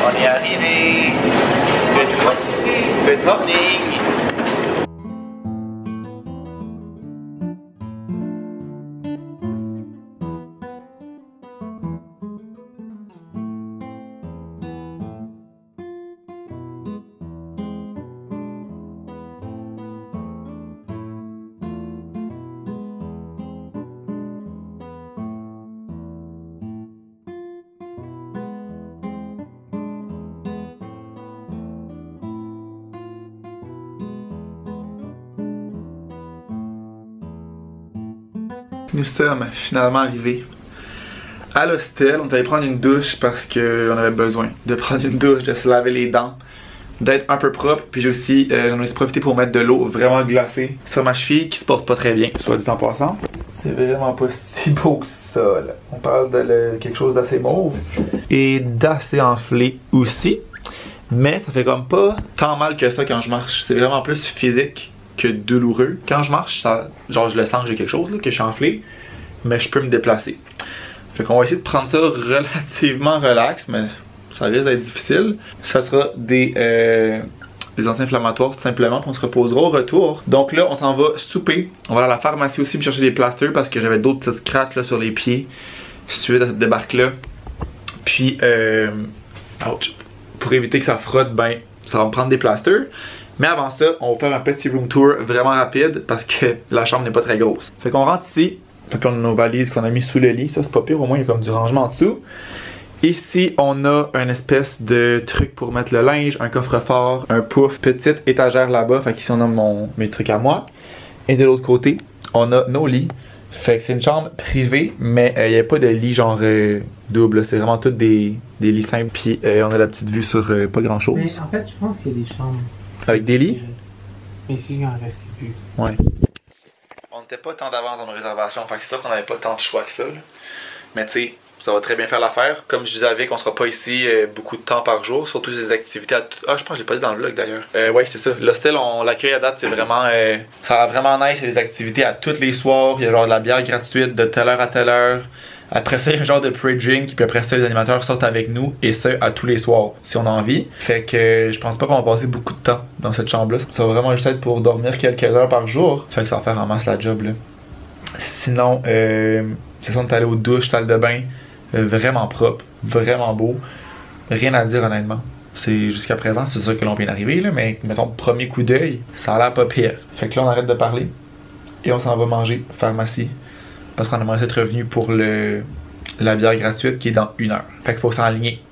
On est arrivé. Good morning. Nous sommes finalement arrivés à l'hostel. On est allé prendre une douche parce qu'on avait besoin de prendre une douche, de se laver les dents, d'être un peu propre. Puis j'ai aussi, j'en ai aussi profité pour mettre de l'eau vraiment glacée sur ma cheville qui se porte pas très bien, soit dit en passant. C'est vraiment pas si beau que ça, là. On parle de quelque chose d'assez mauve et d'assez enflé aussi. Mais ça fait comme pas tant mal que ça quand je marche. C'est vraiment plus physique que douloureux. Quand je marche, ça, genre je le sens que j'ai quelque chose, là, que je suis enflé, mais je peux me déplacer. Fait qu'on va essayer de prendre ça relativement relax, mais ça risque d'être difficile. Ça sera des anti-inflammatoires tout simplement, puis on se reposera au retour. Donc là, on s'en va souper. On va aller à la pharmacie aussi me chercher des plasters parce que j'avais d'autres petites scratches là, sur les pieds suite à cette débarque-là. Puis, ouch, pour éviter que ça frotte, ben, ça va me prendre des plasters. Mais avant ça, on va faire un petit room tour vraiment rapide parce que la chambre n'est pas très grosse. Fait qu'on rentre ici. Fait qu'on a nos valises qu'on a mis sous le lit. Ça, c'est pas pire. Au moins, il y a comme du rangement en dessous. Ici, on a une espèce de truc pour mettre le linge, un coffre-fort, un pouf, petite étagère là-bas. Fait qu'ici, on a mes trucs à moi. Et de l'autre côté, on a nos lits. Fait que c'est une chambre privée, mais il n'y a pas de lit genre double. C'est vraiment toutes des lits simples. Puis on a la petite vue sur pas grand-chose. Mais en fait, je pense qu'il y a des chambres. Avec des lits? Mais si il en restait plus. Ouais. On n'était pas tant d'avance dans nos réservations, fait que c'est sûr qu'on n'avait pas tant de choix que ça. Là. Mais tu sais, ça va très bien faire l'affaire. Comme je disais avec, on sera pas ici beaucoup de temps par jour, surtout des activités à Ah, je pense que je l'ai pas dit dans le vlog d'ailleurs. Ouais, c'est ça. L'hostel, on l'accueille à date, c'est vraiment. Ça va vraiment nice, il y a des activités à tous les soirs. Il y a genre de la bière gratuite de telle heure à telle heure. Après ça, il y a un genre de pre-drink, puis après ça, les animateurs sortent avec nous, et ça, à tous les soirs, si on a envie. Fait que je pense pas qu'on va passer beaucoup de temps dans cette chambre-là. Ça va vraiment juste être pour dormir quelques heures par jour. Fait que ça va faire en masse la job, là. Sinon, c'est ça, on est allé aux douches, salle de bain, vraiment propre, vraiment beau. Rien à dire, honnêtement. C'est jusqu'à présent, c'est ça que l'on vient d'arriver, là, mais mettons, premier coup d'œil, ça a l'air pas pire. Fait que là, on arrête de parler, et on s'en va manger pharmacie. Parce qu'on aimerait être revenu pour la bière gratuite qui est dans 1 heure. Fait qu'il faut s'enligner.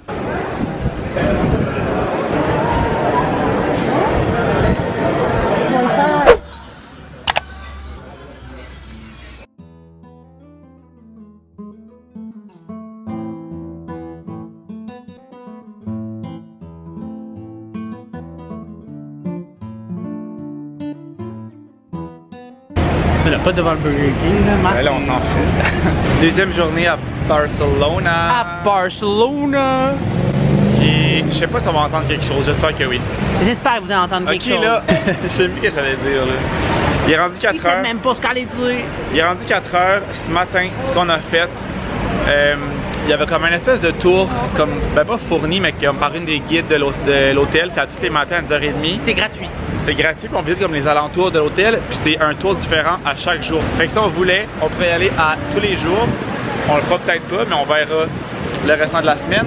Pas devant le Burger King, là, Marc. Là, on s'en fout. Deuxième journée à Barcelona. À Barcelona! Et je sais pas si on va entendre quelque chose, j'espère que oui. J'espère que vous allez entendre quelque chose. Ok, là, je sais plus ce que ça veut dire, là. Il est rendu 4 Il heures. sait même pas ce qu'elle allait dire. Il est rendu 4 heures. Ce matin, ce qu'on a fait, il y avait comme une espèce de tour, comme, ben pas fourni, mais comme par une des guides de l'hôtel. C'est à tous les matins à 10h30. C'est gratuit. C'est gratuit, puis on visite comme les alentours de l'hôtel, puis c'est un tour différent à chaque jour. Fait que si on voulait, on pourrait y aller à tous les jours. On le fera peut-être pas, mais on verra le restant de la semaine.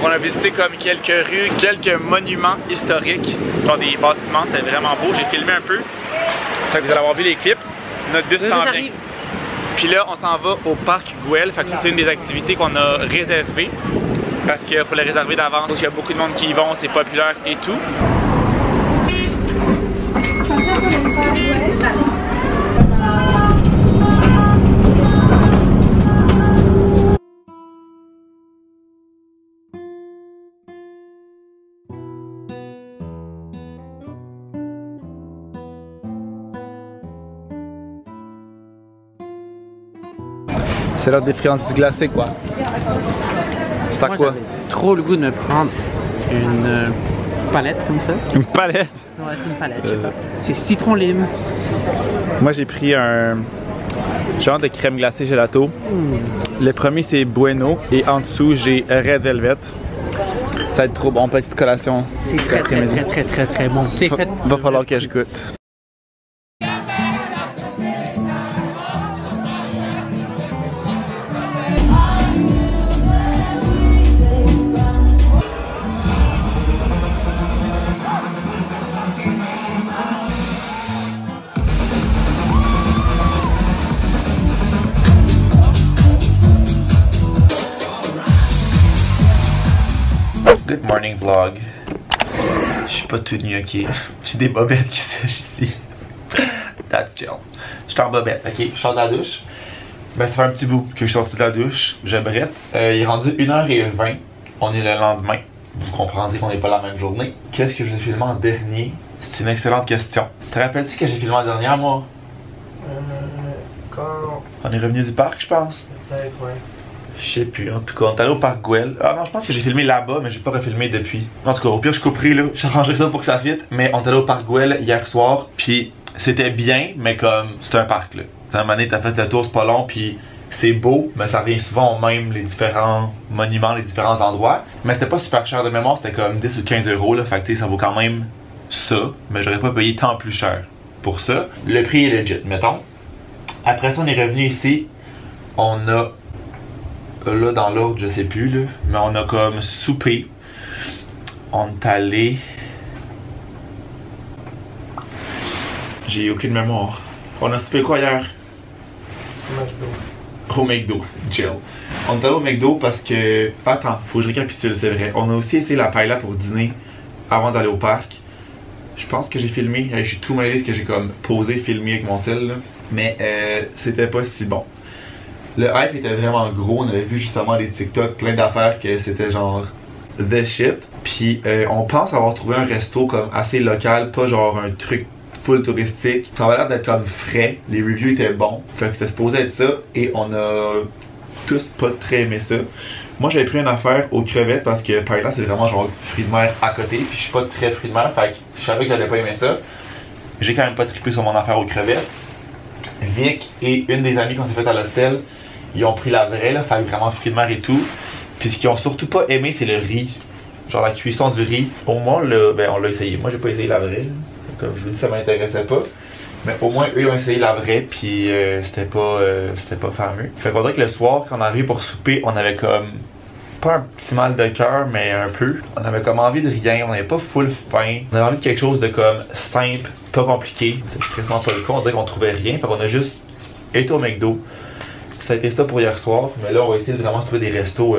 On a visité comme quelques rues, quelques monuments historiques, genre des bâtiments, c'était vraiment beau. J'ai filmé un peu. Fait que vous allez avoir vu les clips. Notre bus s'en vient. Puis là, on s'en va au parc Güell. Fait que ça, c'est une des activités qu'on a réservées. Parce qu'il faut les réserver d'avance. Il y a beaucoup de monde qui y vont, c'est populaire et tout. C'est l'heure des friandises glacées, quoi. C'est à quoi? Trop le goût de me prendre une palette comme ça. Une palette? Ouais, c'est une palette, je sais pas. C'est citron lime. Moi, j'ai pris un genre de crème glacée gelato. Le premier, c'est Bueno. Et en dessous, j'ai Red Velvet. Ça va être trop bon, petite collation. C'est très bon. C'est fait. Va falloir que je goûte. Good morning vlog. Je suis pas tout nu, ok. J'ai des bobettes qui sèchent ici. That's chill. Je suis en bobette, ok. Je sors de la douche. Ben ça fait un petit bout que je suis sorti de la douche. Je brette. Il est rendu 1h20. On est le lendemain. Vous comprendrez qu'on n'est pas la même journée. Qu'est-ce que je vous ai filmé en dernier? C'est une excellente question. Te rappelles-tu que j'ai filmé en dernier, moi? Quand. On est revenu du parc, je pense. Peut-être, ouais. Je sais plus, en tout cas, on est allé au parc Gouel. Ah non, je pense que j'ai filmé là-bas, mais j'ai pas refilmé depuis. En tout cas, au pire, je couperai là, j'arrangerai ça pour que ça fitte. Mais on est allé au parc Gouel hier soir, puis c'était bien, mais comme, c'est un parc là. À un moment donné, t'as fait le tour, c'est pas long, puis c'est beau, mais ça revient souvent au même, les différents monuments, les différents endroits. Mais c'était pas super cher de mémoire, c'était comme 10 ou 15 euros là, fait que ça vaut quand même ça, mais j'aurais pas payé tant plus cher pour ça. Le prix est legit, mettons. Après ça, on est revenu ici, on a. Là dans l'ordre je sais plus là, mais on a comme soupé. On est allé. J'ai aucune mémoire. On a soupé quoi hier? Au McDo. Jill. On est allé au McDo parce que. Attends, faut que je récapitule, c'est vrai. On a aussi essayé la paella pour dîner avant d'aller au parc. Je pense que j'ai filmé. Je suis tout mêlé parce que j'ai comme posé, filmé avec mon cell là. Mais c'était pas si bon. Le hype était vraiment gros, on avait vu justement des TikTok, plein d'affaires que c'était genre the shit. Puis on pense avoir trouvé un resto comme assez local, pas genre un truc full touristique. Ça avait l'air d'être comme frais, les reviews étaient bons, fait que c'était supposé être ça et on a tous pas très aimé ça. Moi j'avais pris une affaire aux crevettes parce que par là c'est vraiment genre fruits de mer à côté, puis je suis pas très fruits de mer, fait que je savais que j'allais pas aimer ça. J'ai quand même pas trippé sur mon affaire aux crevettes. Vic et une des amies qu'on s'est fait à l'hostel, ils ont pris la vraie, là, fait vraiment fruits de mer et tout. Puis ce qu'ils ont surtout pas aimé, c'est le riz. Genre la cuisson du riz. Au moins, on l'a essayé. Moi, j'ai pas essayé la vraie. Là. Comme je vous dis, ça m'intéressait pas. Mais au moins, eux, ils ont essayé la vraie, puis c'était pas fameux. Fait qu'on dirait que le soir, quand on arrive pour souper, on avait comme. Pas un petit mal de cœur, mais un peu. On avait comme envie de rien, on avait pas full faim. On avait envie de quelque chose de comme simple, pas compliqué. C'est quasiment pas le cas, on dirait qu'on trouvait rien. Fait qu'on a juste été au McDo. Ça a été ça pour hier soir, mais là on va essayer de vraiment se trouver des restos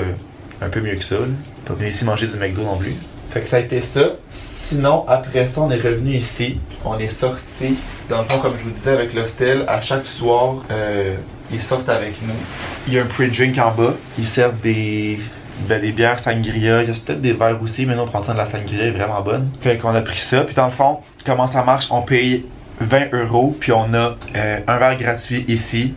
un peu mieux que ça. Là. Pas venir ici manger du McDo non plus. Fait que ça a été ça. Sinon, après ça, on est revenu ici. On est sorti. Dans le fond, comme je vous disais avec l'hostel, à chaque soir, ils sortent avec nous. Il y a un pre-drink en bas. Ils servent des bières sangria. Il y a peut-être des verres aussi, mais nous on prend ça de la sangria, elle est vraiment bonne. Fait qu'on a pris ça. Puis dans le fond, comment ça marche? On paye 20 €, puis on a un verre gratuit ici.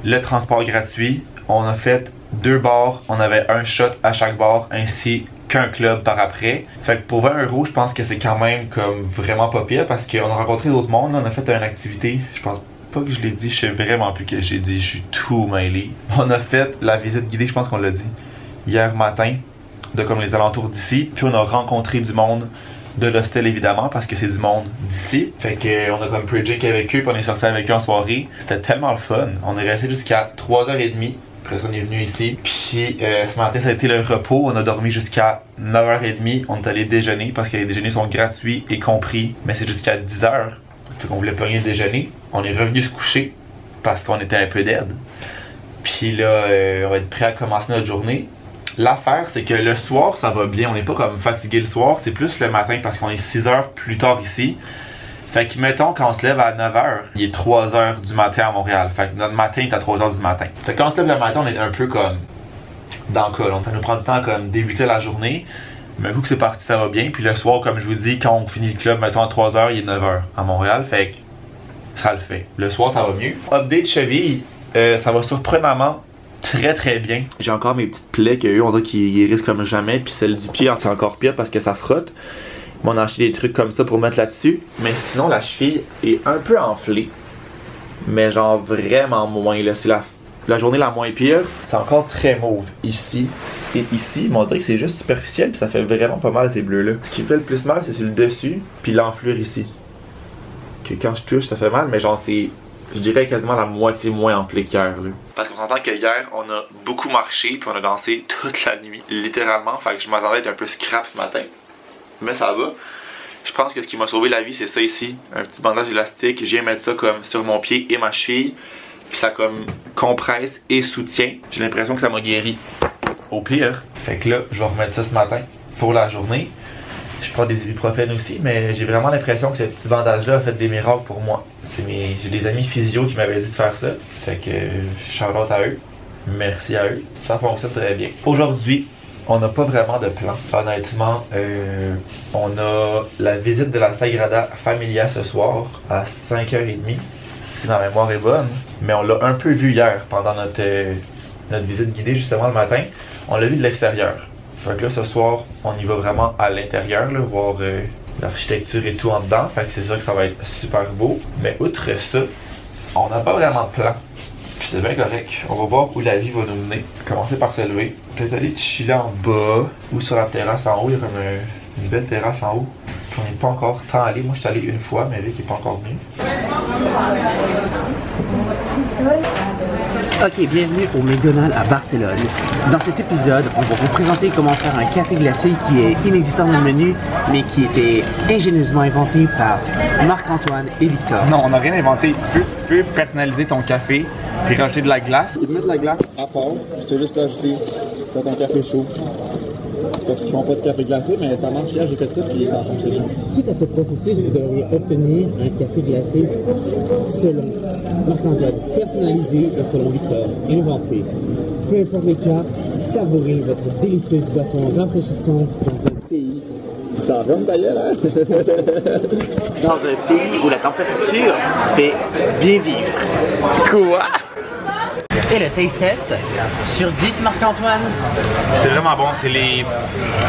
Le transport gratuit, on a fait 2 bars, on avait un shot à chaque bar ainsi qu'un club par après. Fait que pour 20 €, je pense que c'est quand même comme vraiment pas pire parce qu'on a rencontré d'autres mondes, on a fait une activité, je pense pas que je l'ai dit, je sais vraiment plus que j'ai dit, je suis tout mêlé. On a fait la visite guidée, je pense qu'on l'a dit, hier matin, de comme les alentours d'ici, puis on a rencontré du monde de l'hostel évidemment parce que c'est du monde d'ici. Fait que on a comme pre-drink avec eux, puis on est sorti avec eux en soirée. C'était tellement le fun. On est resté jusqu'à 3h30. Après ça on est venu ici. Puis ce matin ça a été le repos. On a dormi jusqu'à 9h30. On est allé déjeuner parce que les déjeuners sont gratuits et compris. Mais c'est jusqu'à 10h. Fait qu'on voulait pogner le déjeuner. On est revenu se coucher parce qu'on était un peu dead. Puis là on va être prêt à commencer notre journée. L'affaire, c'est que le soir, ça va bien. On n'est pas comme fatigué le soir, c'est plus le matin parce qu'on est 6 heures plus tard ici. Fait que, mettons, quand on se lève à 9 h, il est 3 h du matin à Montréal. Fait que notre matin est à 3 h du matin. Fait que quand on se lève le matin, on est un peu comme dans le col. Ça nous prend du temps à comme débuter la journée. Mais un coup que c'est parti, ça va bien. Puis le soir, comme je vous dis, quand on finit le club, mettons à 3 h, il est 9 h à Montréal. Fait que ça le fait. Le soir, ça va mieux. Update cheville, ça va surprenamment très bien. J'ai encore mes petites plaies qu'eux on dirait qu'ils guérissent comme jamais, puis celle du pied c'est encore pire parce que ça frotte. Mais on a acheté des trucs comme ça pour mettre là-dessus. Mais sinon la cheville est un peu enflée. Mais genre vraiment moins là. C'est la journée la moins pire. C'est encore très mauve ici. et ici, mais on dirait que c'est juste superficiel puis ça fait vraiment pas mal ces bleus-là. Ce qui fait le plus mal, c'est sur le dessus puis l'enflure ici. Que quand je touche, ça fait mal, mais genre c'est, je dirais quasiment la moitié moins enflé qu'hier. Parce qu'on s'entend que hier, on a beaucoup marché puis on a dansé toute la nuit, littéralement. Fait que je m'attendais à être un peu scrap ce matin, mais ça va. Je pense que ce qui m'a sauvé la vie, c'est ça ici, un petit bandage élastique. J'ai mettre ça comme sur mon pied et ma cheville. Puis ça comme compresse et soutient. J'ai l'impression que ça m'a guéri. Au pire. Fait que là, je vais remettre ça ce matin pour la journée. Je prends des ibuprofènes aussi, mais j'ai vraiment l'impression que ce petit bandage-là a fait des miracles pour moi. J'ai des amis physio qui m'avaient dit de faire ça. Fait que shout-out à eux. Merci à eux. Ça fonctionne très bien. Aujourd'hui, on n'a pas vraiment de plan. Honnêtement, on a la visite de la Sagrada Familia ce soir à 5h30. Si ma mémoire est bonne. Mais on l'a un peu vu hier pendant notre visite guidée justement le matin. On l'a vu de l'extérieur. Fait que là ce soir, on y va vraiment à l'intérieur, voir l'architecture et tout en dedans. Fait que c'est sûr que ça va être super beau. Mais outre ça, on n'a pas vraiment de plan. Puis c'est bien correct. On va voir où la vie va nous mener. Commencer par se lever. Peut-être aller chiller en bas ou sur la terrasse en haut. Il y a comme une belle terrasse en haut. Puis on n'est pas encore tant allé. Moi je suis allé une fois, mais Vic n'est pas encore venu. Ok, bienvenue au McDonald's à Barcelone. Dans cet épisode, on va vous présenter comment faire un café glacé qui est inexistant dans le menu, mais qui était ingénieusement inventé par Marc-Antoine et Victor. Non, on n'a rien inventé. Tu peux personnaliser ton café et rajouter de la glace. Tu peux mettre la glace à part, tu sais juste l'ajouter dans ton café chaud. Parce qu'ils font pas de café glacé, mais ça marche. Là, j'ai fait ça et ça a fonctionné. Suite à ce processus, vous devriez obtenir un café glacé selon Marc-Antoine, personnalisé et selon Victor, inventé. Peu importe les cas, savourez votre délicieuse boisson rafraîchissante dans un pays. T'en fermes ta gueule, hein? Dans un pays où la température fait bien vivre. Quoi? Et le taste test sur 10, Marc-Antoine? C'est vraiment bon, c'est les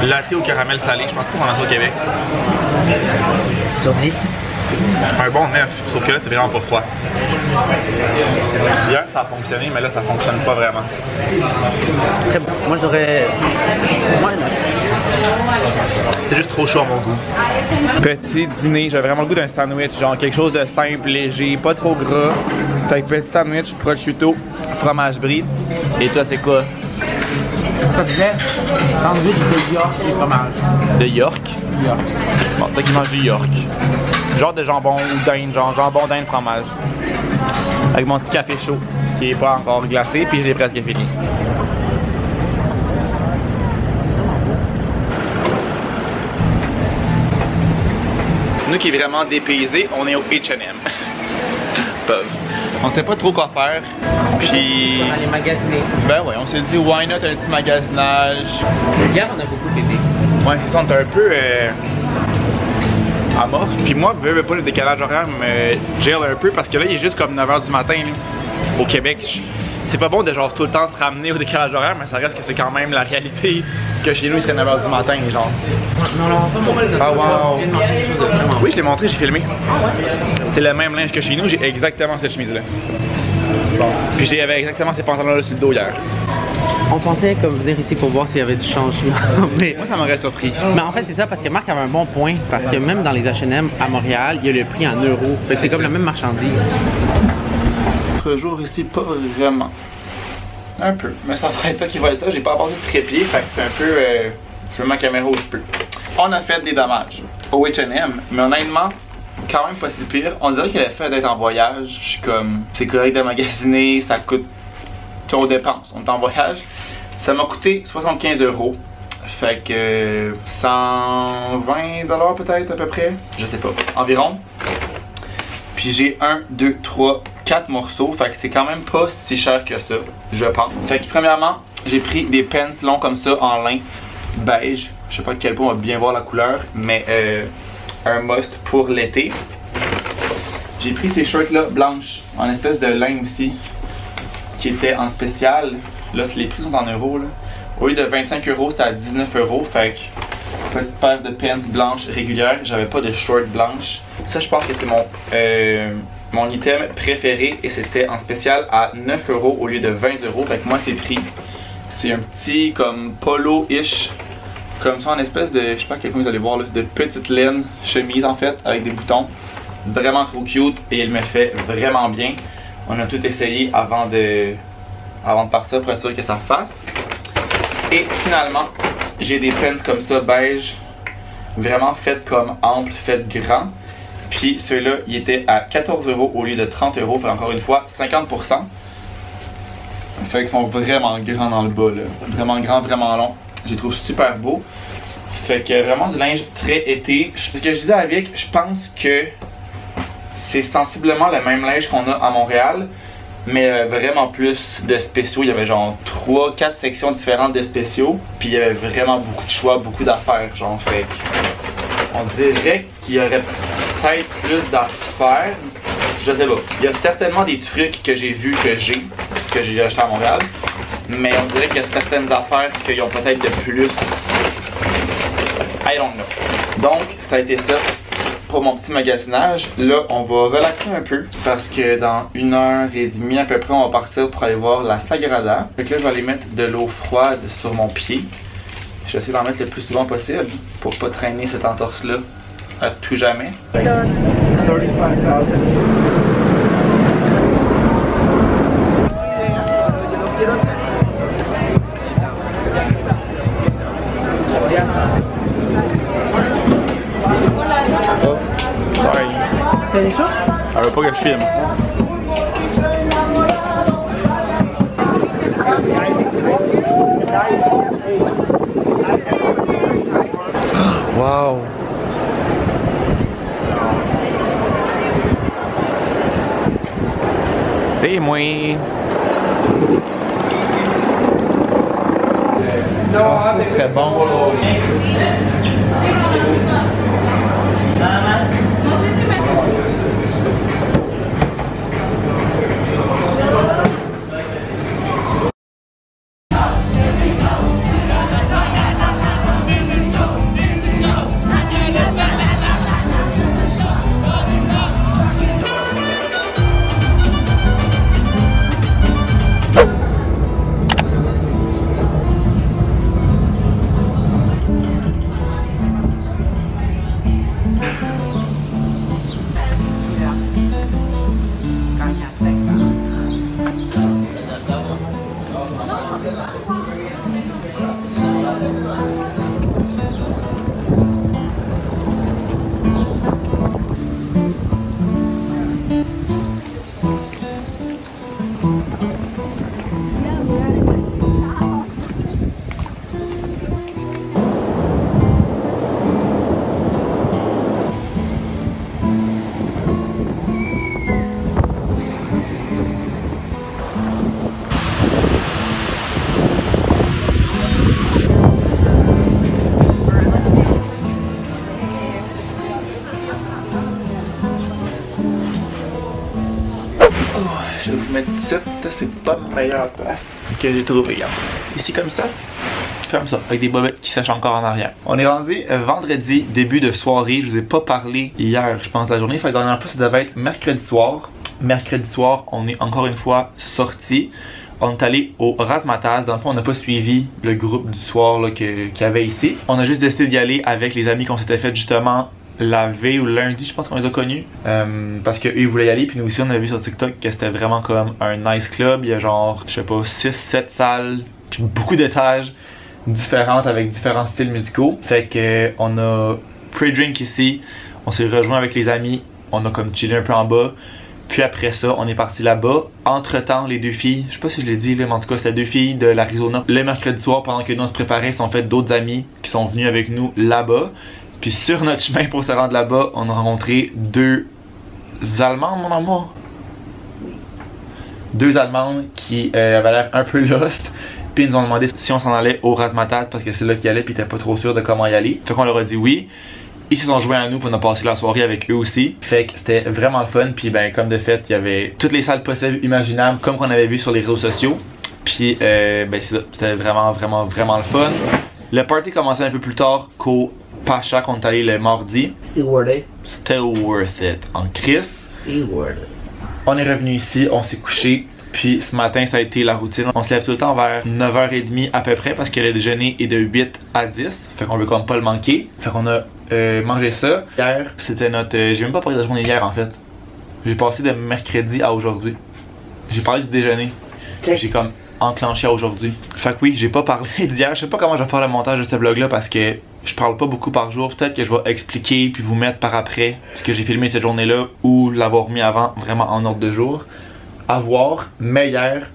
latte au caramel salé, je pense qu'on en a ça au Québec. Sur 10? Un bon 9, sauf que là c'est vraiment pas froid. Hier ça a fonctionné, mais là ça fonctionne pas vraiment. Très bon. Moi j'aurais... Moi un 9. C'est juste trop chaud à mon goût. Petit dîner, j'avais vraiment le goût d'un sandwich, genre quelque chose de simple, léger, pas trop gras. Fait que petit sandwich, prosciutto, fromage brie. Et toi c'est quoi? Ça disait sandwich de York et fromage. De York? York. Bon, toi qui manges du York. Genre de jambon ou dinde, genre jambon dinde fromage. Avec mon petit café chaud qui est pas encore glacé, puis j'ai presque fini. Nous qui est vraiment dépaysés, on est au H&M. On sait pas trop quoi faire, puis... On va aller magasiner. Ben ouais, on s'est dit why not un petit magasinage. Hier on a beaucoup aidé. Ouais, c'est ça, on est un peu amorphe. Puis moi, je veux pas le décalage horaire me gèle un peu parce que là, il est juste comme 9h du matin là, au Québec. C'est pas bon de genre tout le temps se ramener au décalage horaire, mais ça reste que c'est quand même la réalité que chez nous il serait 9h du matin, genre. Non, non, pas mal de Ah wow! Oui, je l'ai montré, j'ai filmé. Ah ouais? C'est le même linge que chez nous, j'ai exactement cette chemise-là. Bon. Puis j'avais exactement ces pantalons-là sur le dos hier. On pensait comme venir ici pour voir s'il y avait du changement. Mais Moi, ça m'aurait surpris. en fait, c'est ça parce que Marc avait un bon point. Parce que même dans les H&M à Montréal, il y a le prix en euros. Fait que c'est comme la même marchandise. L'autre jour ici, pas vraiment. Un peu. Mais ça va être ça qui va être ça. J'ai pas apporté de trépied, fait que c'est un peu. Je veux ma caméra où je peux. On a fait des dommages au H&M, mais honnêtement, quand même pas si pire. On dirait que le fait d'être en voyage, je suis comme. C'est correct de magasiner, ça coûte. On dépense. On est en voyage. Ça m'a coûté 75 €. Fait que 120 $ peut-être à peu près. Je sais pas. Environ. Puis j'ai 1, 2, 3, 4 morceaux. Fait que c'est quand même pas si cher que ça, je pense. Fait que premièrement, j'ai pris des pants longs comme ça en lin beige. Je sais pas à quel point on va bien voir la couleur, mais un must pour l'été. J'ai pris ces shorts là blanches en espèce de lin aussi, qui était en spécial. Là, les prix sont en euros. Là. Au lieu de 25 €, c'était à 19 €. Fait que petite paire de pants blanches régulières. J'avais pas de shorts blanches. Ça, je pense que c'est mon item préféré. Et c'était en spécial à 9 € au lieu de 20 €. Fait que moi, c'est c'est un petit comme polo-ish. Comme ça en espèce de, je sais pas à quel point vous allez voir là, de petite laine chemise en fait, avec des boutons. Vraiment trop cute et il me fait vraiment bien. On a tout essayé avant de partir pour être sûr que ça fasse. Et finalement, j'ai des pants comme ça beige, vraiment faites comme ample, faites grand. Puis ceux-là, ils étaient à 14 € au lieu de 30 €, fait encore une fois 50%. Fait qu'ils sont vraiment grands dans le bas là, vraiment grand, vraiment long. Je les trouve super beaux. Fait que vraiment du linge très été. Ce que je disais à Vic, je pense que c'est sensiblement le même linge qu'on a à Montréal, mais vraiment plus de spéciaux. Il y avait genre 3-4 sections différentes de spéciaux, puis il y avait vraiment beaucoup de choix, beaucoup d'affaires, genre fait. On dirait qu'il y aurait peut-être plus d'affaires, je sais pas. Il y a certainement des trucs que j'ai vus que j'ai acheté à Montréal, mais on dirait qu'il y a certaines affaires qu'ils ont peut-être de plus. I don't know. Donc ça a été ça pour mon petit magasinage. Là, on va relaxer un peu parce que dans 1h30 à peu près, on va partir pour aller voir la Sagrada. Fait que là, je vais aller mettre de l'eau froide sur mon pied. Je vais essayer d'en mettre le plus souvent possible pour pas traîner cette entorse-là à tout jamais. 35,000. Sorry. T'as des choses? Elle veut pas que je filme. Wow. C'est moi. Oh, ça serait bon. Je vais vous mettre ici, c'est pas ma meilleure place que j'ai trouvé. Regarde. Ici comme ça, avec des bobettes qui sèchent encore en arrière. On est rendu vendredi, début de soirée. Je vous ai pas parlé hier, je pense, de la journée. Fait que dernière fois, ça devait être mercredi soir. Mercredi soir, on est encore une fois sorti. On est allé au Razzmatazz. Dans le fond, on n'a pas suivi le groupe du soir qu'il y avait ici. On a juste décidé d'y aller avec les amis qu'on s'était fait justement la veille ou lundi, je pense qu'on les a connus. Parce qu'eux ils voulaient y aller, puis nous aussi on a vu sur TikTok que c'était vraiment comme un nice club. Il y a genre, je sais pas, 6-7 salles, puis beaucoup d'étages différentes avec différents styles musicaux. Fait que on a pre-drink ici, on s'est rejoint avec les amis, on a comme chillé un peu en bas. Puis après ça, on est parti là-bas. Entre temps, les deux filles, je sais pas si je l'ai dit, là, mais en tout cas, c'était deux filles de l'Arizona. Le mercredi soir, pendant que nous on se préparait, ils sont fait d'autres amis qui sont venus avec nous là-bas. Puis sur notre chemin pour se rendre là-bas, on a rencontré deux Allemandes, mon amour. Deux Allemandes qui avaient l'air un peu lost. Puis ils nous ont demandé si on s'en allait au Razzmatazz parce que c'est là qu'ils allaient puis ils étaient pas trop sûrs de comment y aller. Fait qu'on leur a dit oui. Ils se sont joints à nous pour on a passé la soirée avec eux aussi. Fait que c'était vraiment le fun. Puis ben comme de fait, il y avait toutes les salles possibles, imaginables, comme qu'on avait vu sur les réseaux sociaux. Puis ben c'est ça, c'était vraiment le fun. Le party commençait un peu plus tard qu'au Pacha qu'on est allé le mardi. Still worth it. Still worth it. En Chris. Still worth it. On est revenu ici, on s'est couché. Puis ce matin, ça a été la routine. On se lève tout le temps vers 9h30 à peu près parce que le déjeuner est de 8 à 10. Fait qu'on veut comme pas le manquer. Fait qu'on a mangé ça. Hier, c'était notre... j'ai même pas parlé de la journée hier en fait. J'ai passé de mercredi à aujourd'hui. J'ai parlé du déjeuner. J'ai comme enclenché à aujourd'hui. Fait que oui, j'ai pas parlé d'hier. Je sais pas comment je vais faire le montage de ce vlog là parce que je parle pas beaucoup par jour. Peut-être que je vais expliquer puis vous mettre par après ce que j'ai filmé cette journée là ou l'avoir mis avant vraiment en ordre de jour. À voir. Mais hier,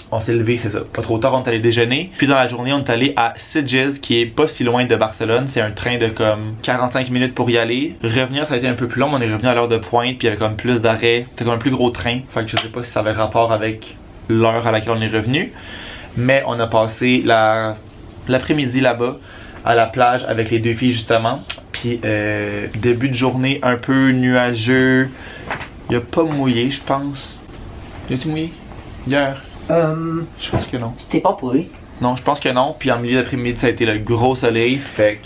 on s'est levé, c'est ça, pas trop tard, on est allé déjeuner. Puis dans la journée, on est allé à Sitges, qui est pas si loin de Barcelone. C'est un train de comme 45 minutes pour y aller. Revenir, ça a été un peu plus long, mais on est revenu à l'heure de pointe, puis il y avait comme plus d'arrêts. C'était comme un plus gros train. Fait que je sais pas si ça avait rapport avec l'heure à laquelle on est revenu. Mais on a passé l'après-midi là-bas, à la plage, avec les deux filles justement. Puis début de journée un peu nuageux. Il a pas mouillé, je pense. Il a-tu mouillé? Hier? Je pense que non. Tu t'es pas pourri? Non, je pense que non. Puis en milieu d'après-midi, ça a été le gros soleil. Fait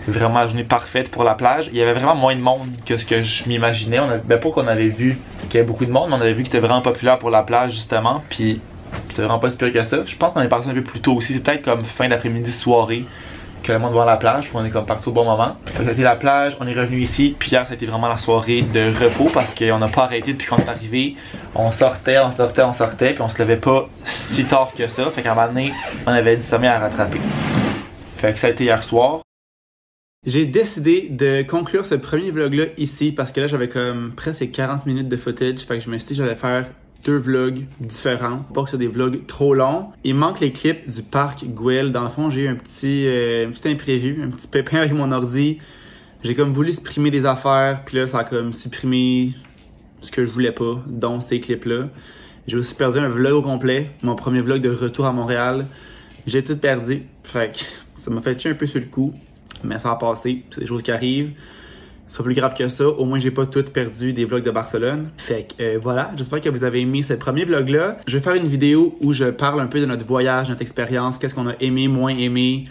que vraiment la journée parfaite pour la plage. Il y avait vraiment moins de monde que ce que je m'imaginais. Ben pas qu'on avait vu qu'il y avait beaucoup de monde, mais on avait vu que c'était vraiment populaire pour la plage justement. Puis c'était vraiment pas si pire que ça. Je pense qu'on est parti un peu plus tôt aussi. C'est peut-être comme fin d'après-midi, soirée, que le monde va à la plage. On est comme parti au bon moment. Fait que c'était la plage, on est revenu ici. Puis hier, ça a été vraiment la soirée de repos parce qu'on n'a pas arrêté depuis qu'on est arrivé. On sortait. Puis on se levait pas si tard que ça. Fait qu'à un moment donné, on avait du sommeil à rattraper. Fait que ça a été hier soir. J'ai décidé de conclure ce premier vlog-là ici parce que là, j'avais comme presque 40 minutes de footage. Fait que je me suis dit que j'allais faire 2 vlogs différents, pas que ce soit des vlogs trop longs. Il manque les clips du parc Güell. Dans le fond, j'ai eu un petit imprévu, un petit pépin avec mon ordi. J'ai comme voulu supprimer des affaires, puis là, ça a comme supprimé ce que je voulais pas, dont ces clips-là. J'ai aussi perdu un vlog au complet, mon premier vlog de retour à Montréal. J'ai tout perdu, fait que ça m'a fait chier un peu sur le coup, mais ça a passé, c'est des choses qui arrivent. C'est pas plus grave que ça, au moins j'ai pas tout perdu des vlogs de Barcelone. Fait que voilà, j'espère que vous avez aimé ce premier vlog là. Je vais faire une vidéo où je parle un peu de notre voyage, notre expérience, qu'est-ce qu'on a aimé, moins aimé,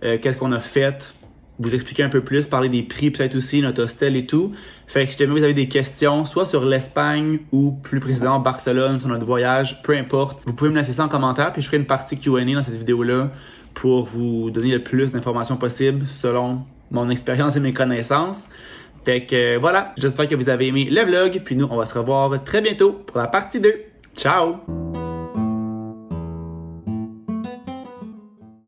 qu'est-ce qu'on a fait, vous expliquer un peu plus, parler des prix peut-être aussi, notre hostel et tout. Fait que si jamais vous avez des questions, soit sur l'Espagne ou plus précisément Barcelone, sur notre voyage, peu importe, vous pouvez me laisser ça en commentaire puis je ferai une partie Q&A dans cette vidéo là pour vous donner le plus d'informations possible selon mon expérience et mes connaissances. Fait que voilà, j'espère que vous avez aimé le vlog, puis nous on va se revoir très bientôt pour la partie 2. Ciao!